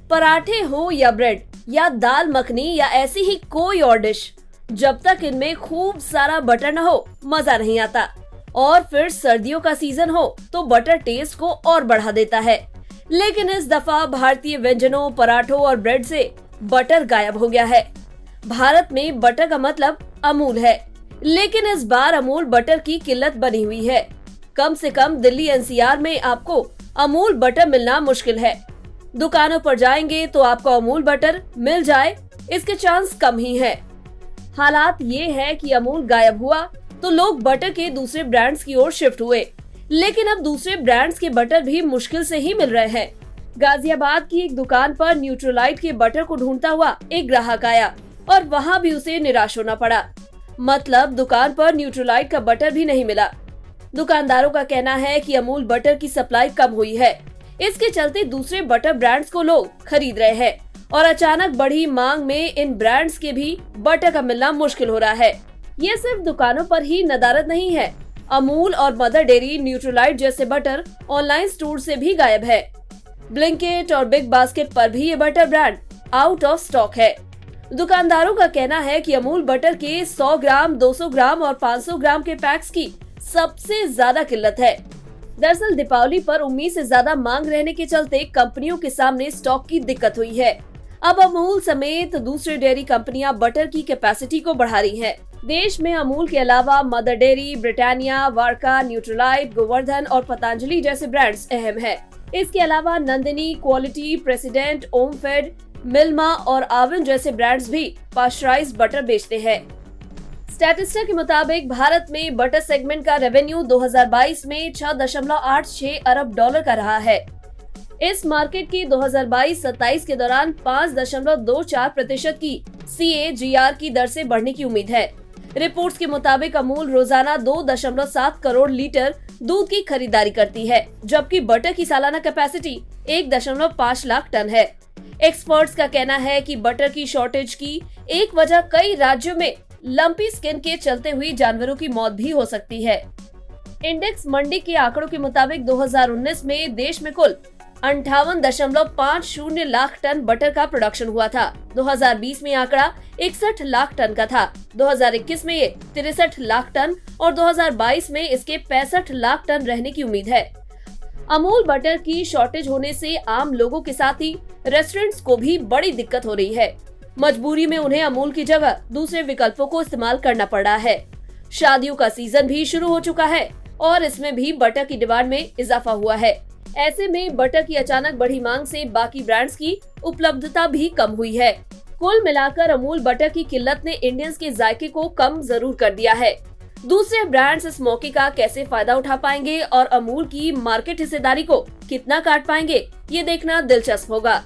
पराठे हो या ब्रेड या दाल मखनी या ऐसी ही कोई और डिश, जब तक इनमें खूब सारा बटर न हो मजा नहीं आता। और फिर सर्दियों का सीजन हो तो बटर टेस्ट को और बढ़ा देता है। लेकिन इस दफा भारतीय व्यंजनों, पराठों और ब्रेड से बटर गायब हो गया है। भारत में बटर का मतलब अमूल है, लेकिन इस बार अमूल बटर की किल्लत बनी हुई है। कम से कम दिल्ली एनसीआर में आपको अमूल बटर मिलना मुश्किल है। दुकानों पर जाएंगे तो आपको अमूल बटर मिल जाए, इसके चांस कम ही है। हालात ये है कि अमूल गायब हुआ तो लोग बटर के दूसरे ब्रांड्स की ओर शिफ्ट हुए, लेकिन अब दूसरे ब्रांड्स के बटर भी मुश्किल से ही मिल रहे हैं। गाजियाबाद की एक दुकान पर न्यूट्रोलाइट के बटर को ढूंढता हुआ एक ग्राहक आया और वहाँ भी उसे निराश होना पड़ा। मतलब दुकान पर न्यूट्रोलाइट का बटर भी नहीं मिला। दुकानदारों का कहना है कि अमूल बटर की सप्लाई कम हुई है, इसके चलते दूसरे बटर ब्रांड्स को लोग खरीद रहे हैं और अचानक बढ़ी मांग में इन ब्रांड्स के भी बटर का मिलना मुश्किल हो रहा है। ये सिर्फ दुकानों पर ही नदारद नहीं है, अमूल और मदर डेयरी न्यूट्रोलाइट जैसे बटर ऑनलाइन स्टोर से भी गायब है। ब्लिंकिट और बिग बास्केट पर भी ये butter brand out of stock है। दुकानदारों का कहना है कि अमूल बटर के 100 ग्राम, 200 ग्राम और 500 ग्राम के पैक्स की सबसे ज्यादा किल्लत है। दरअसल दीपावली पर उम्मीद से ज्यादा मांग रहने के चलते कंपनियों के सामने स्टॉक की दिक्कत हुई है। अब अमूल समेत दूसरे डेयरी कंपनियां बटर की कैपेसिटी को बढ़ा रही हैं। देश में अमूल के अलावा Mother Dairy, Britannia, Verka, Nutralite, Govardhan और पतंजलि जैसे ब्रांड्स अहम है। इसके अलावा नंदिनी, क्वालिटी, प्रेसिडेंट, ओमफेड, मिल्मा और आविन जैसे ब्रांड्स भी पाश्चराइज्ड बटर बेचते हैं। स्टैटिस्टा के मुताबिक भारत में बटर सेगमेंट का रेवेन्यू 2022 में 6.86 अरब डॉलर का रहा है। इस मार्केट की 2022-27 के दौरान 5.24% की CAGR की दर से बढ़ने की उम्मीद है। रिपोर्ट्स के मुताबिक अमूल रोजाना 2.7 करोड़ लीटर दूध की खरीदारी करती है, जबकि बटर की सालाना कैपेसिटी 1.5 लाख टन है। एक्सपर्ट्स का कहना है कि बटर की शॉर्टेज की एक वजह कई राज्यों में लंपी स्किन के चलते हुई जानवरों की मौत भी हो सकती है। इंडेक्स मंडी के आंकड़ों के मुताबिक 2019 में देश में कुल 58.50 लाख टन बटर का प्रोडक्शन हुआ था। 2020 में आंकड़ा 61 लाख टन का था। 2021 में ये 63 लाख टन और 2022 में इसके 65 लाख टन रहने की उम्मीद है। अमूल बटर की शॉर्टेज होने से आम लोगों के साथ ही रेस्टोरेंट्स को भी बड़ी दिक्कत हो रही है। मजबूरी में उन्हें अमूल की जगह दूसरे विकल्पों को इस्तेमाल करना पड़ रहा है। शादियों का सीजन भी शुरू हो चुका है और इसमें भी बटर की डिमांड में इजाफा हुआ है। ऐसे में बटर की अचानक बढ़ी मांग से बाकी ब्रांड्स की उपलब्धता भी कम हुई है। कुल मिलाकर अमूल बटर की किल्लत ने इंडियंस के जायके को कम जरूर कर दिया है। दूसरे ब्रांड्स इस मौके का कैसे फायदा उठा पाएंगे और अमूल की मार्केट हिस्सेदारी को कितना काट पाएंगे, ये देखना दिलचस्प होगा।